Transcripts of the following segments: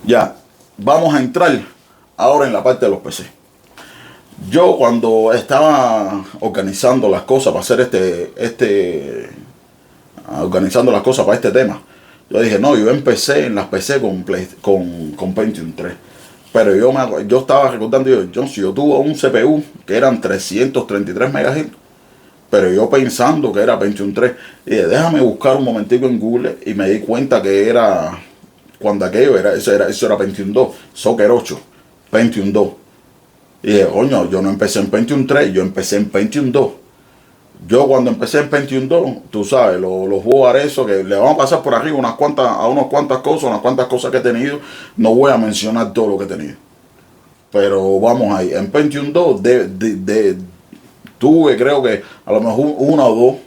Ya, vamos a entrar ahora en la parte de los PC. Yo cuando estaba organizando las cosas para hacer organizando las cosas para este tema, yo dije, no, yo empecé en las PC con Pentium 3. Pero yo estaba recordando, si yo tuve un CPU que eran 333 MHz, pero yo pensando que era Pentium 3, y dije, déjame buscar un momentico en Google y me di cuenta que era, cuando aquello eso era Pentium 2, Soccer 8, Pentium 2. Y dije, coño, yo no empecé en Pentium 3, yo empecé en Pentium 2. Yo cuando empecé en Pentium 2, tú sabes, los board eso, que le vamos a pasar por arriba unas cuantas cosas que he tenido. No voy a mencionar todo lo que he tenido. Pero vamos ahí, en Pentium 2 tuve, creo que a lo mejor una o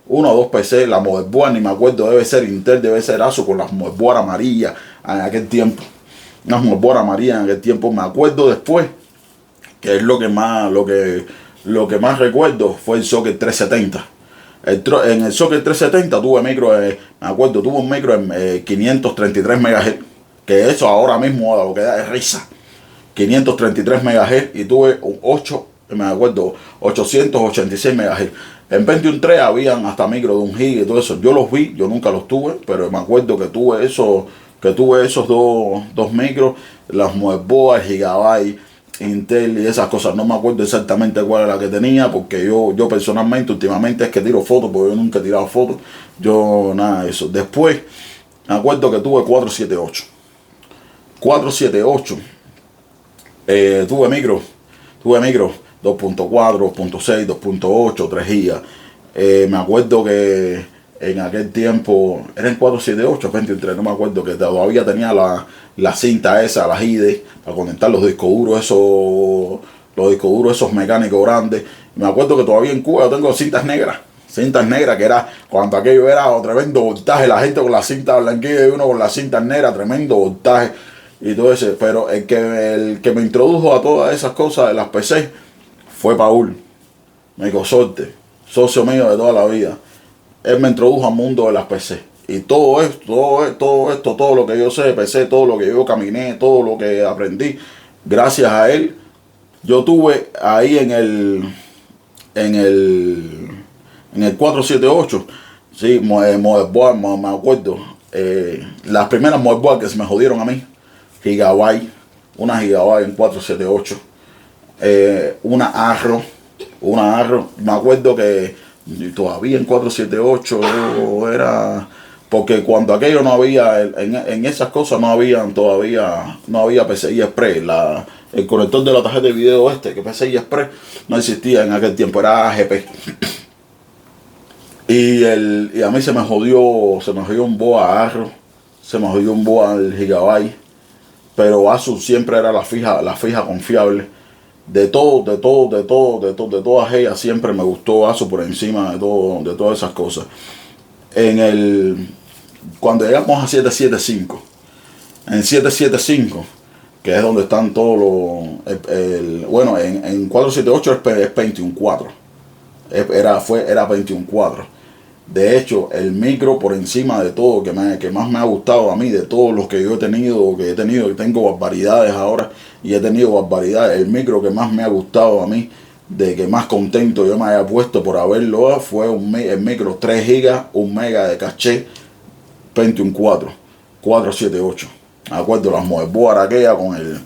dos PC. La motherboard ni me acuerdo, debe ser Intel, debe ser ASUS, con las motherboard amarillas en aquel tiempo. Unas motherboard amarillas en aquel tiempo. Me acuerdo después, que es lo que más recuerdo, fue el Socket 370. En el Socket 370 tuve micro, me acuerdo, tuve un micro en 533 MHz, que eso ahora mismo lo que da es risa. 533 MHz, y tuve un 8, me acuerdo, 886 MHz. En Pentium 3 habían hasta micro de 1 GB y todo eso. Yo los vi, yo nunca los tuve, pero me acuerdo que tuve esos dos micros, las motherboard, Gigabyte, Intel y esas cosas. No me acuerdo exactamente cuál era la que tenía, porque yo personalmente últimamente es que tiro fotos, porque yo nunca he tirado fotos. Yo nada de eso. Después me acuerdo que tuve 478. 478. Tuve micro 2.4, 2.6, 2.8, 3 GB. Me acuerdo que en aquel tiempo eran 478, 23, no me acuerdo, que todavía tenía la cinta esa, la IDE, para conectar los discos duros esos mecánicos grandes. Me acuerdo que todavía en Cuba yo tengo cintas negras, que era cuando aquello era tremendo voltaje, la gente con la cinta blanquilla y uno con la cinta negra, tremendo voltaje y todo ese. Pero el que me introdujo a todas esas cosas de las PC fue Paul, Mico Sorte, socio mío de toda la vida. Él me introdujo al mundo de las PC. Y todo lo que yo sé de PC, todo lo que yo caminé, todo lo que aprendí, gracias a él, yo tuve ahí en el 478, sí, motherboard, me acuerdo, las primeras motherboard que se me jodieron a mí, Gigabyte, una Gigabyte en 478, una Arrow, me acuerdo que todavía en 478 era, porque cuando aquello no había, en esas cosas no había PCI Express, el conector de la tarjeta de video que PCI Express no existía en aquel tiempo, era AGP. Y a mí se me jodió un boa Arrow, se me jodió un boa al Gigabyte, pero ASUS siempre era la fija confiable. De todas ellas siempre me gustó ASUS por encima de todas esas cosas. Cuando llegamos a 775, en 775, que es donde están todos los, en 478 es Pentium 4, era Pentium 4. De hecho, el micro por encima de todo, que más me ha gustado a mí, de todos los que yo he tenido, y tengo barbaridades ahora, y he tenido barbaridades, el micro que más me ha gustado a mí, de que más contento yo me haya puesto por haberlo, fue el micro 3 GB, 1 MB de caché, Pentium 478. Me acuerdo las motherboard aquella con el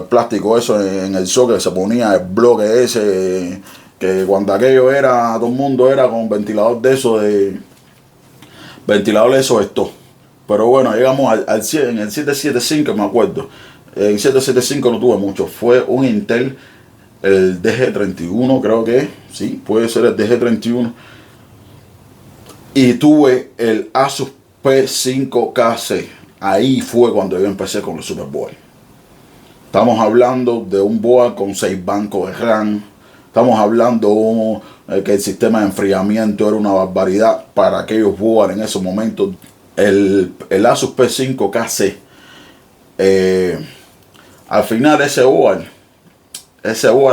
plástico eso en el socket, se ponía el bloque ese, que cuando aquello era, todo el mundo era con ventilador de esto. Pero bueno, llegamos en el 775, me acuerdo. En 775 no tuve mucho, fue un Intel, el DG31, creo que sí, puede ser el DG31. Y tuve el ASUS P5KC. Ahí fue cuando yo empecé con el Superboy. Estamos hablando de un board con 6 bancos de RAM. Estamos hablando que el sistema de enfriamiento era una barbaridad para aquellos board en esos momentos. El ASUS P5KC. Al final ese board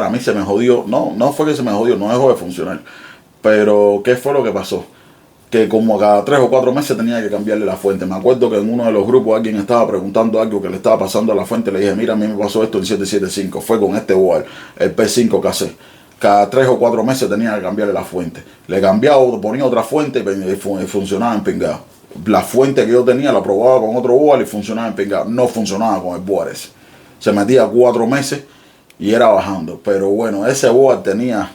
a mí se me jodió. No fue que se me jodió, no dejó de funcionar. Pero ¿qué fue lo que pasó? que como a cada 3 o 4 meses tenía que cambiarle la fuente. Me acuerdo que en uno de los grupos alguien estaba preguntando algo que le estaba pasando a la fuente. Le dije, mira, a mí me pasó esto en 775. Fue con este board, el P5 KC. Cada 3 o 4 meses tenía que cambiarle la fuente. Le cambiaba, ponía otra fuente y funcionaba en pingado. La fuente que yo tenía la probaba con otro board y funcionaba en pingado. No funcionaba con el board ese. Se metía 4 meses y era bajando. Pero bueno, ese board tenía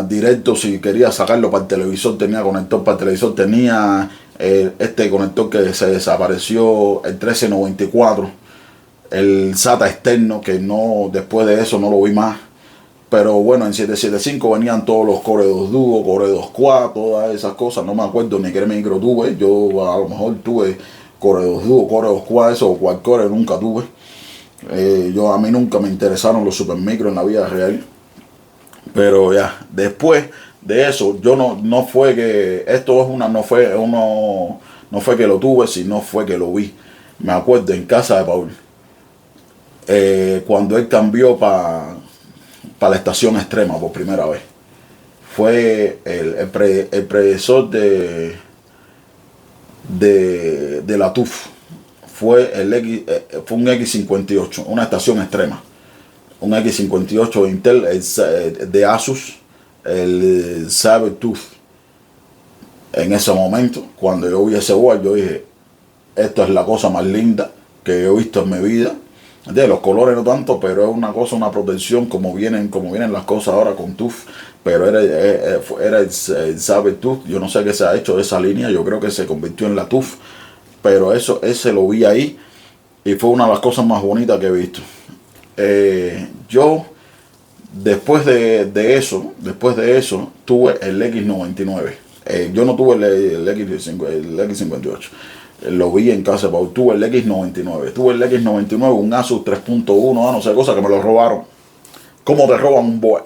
directo, si quería sacarlo para el televisor, tenía conector para el televisor, tenía este conector que se desapareció, el 1394, el SATA externo, que no, después de eso no lo vi más. Pero bueno, en 775 venían todos los Core 2 Duo, Core 2 Quad, todas esas cosas. No me acuerdo ni qué micro tuve. Yo a lo mejor tuve Core 2 Duo, Core 2 Quad, eso, o Quad Core nunca tuve. A mí nunca me interesaron los super micros en la vida real. Pero ya, después de eso, yo no fue que, esto es no fue que lo tuve, sino fue que lo vi. Me acuerdo en casa de Paul, cuando él cambió para la estación extrema por primera vez. Fue el predecesor de la TUF. Fue un X58, una estación extrema. Un X58 de Intel, de Asus, el Sabertooth. En ese momento, cuando yo vi ese board, yo dije, esto es la cosa más linda que he visto en mi vida. De los colores no tanto, pero es una cosa, una protección como vienen las cosas ahora con TUF. Pero era el Sabertooth. Yo no sé qué se ha hecho de esa línea, yo creo que se convirtió en la TUF. Pero ese lo vi ahí y fue una de las cosas más bonitas que he visto. Yo después de eso tuve el X99. Yo no tuve el X58. Lo vi en casa, pero tuve el X99. Tuve el X99, un Asus 3.1, no sé, cosa que me lo robaron. ¿Cómo te roban un board?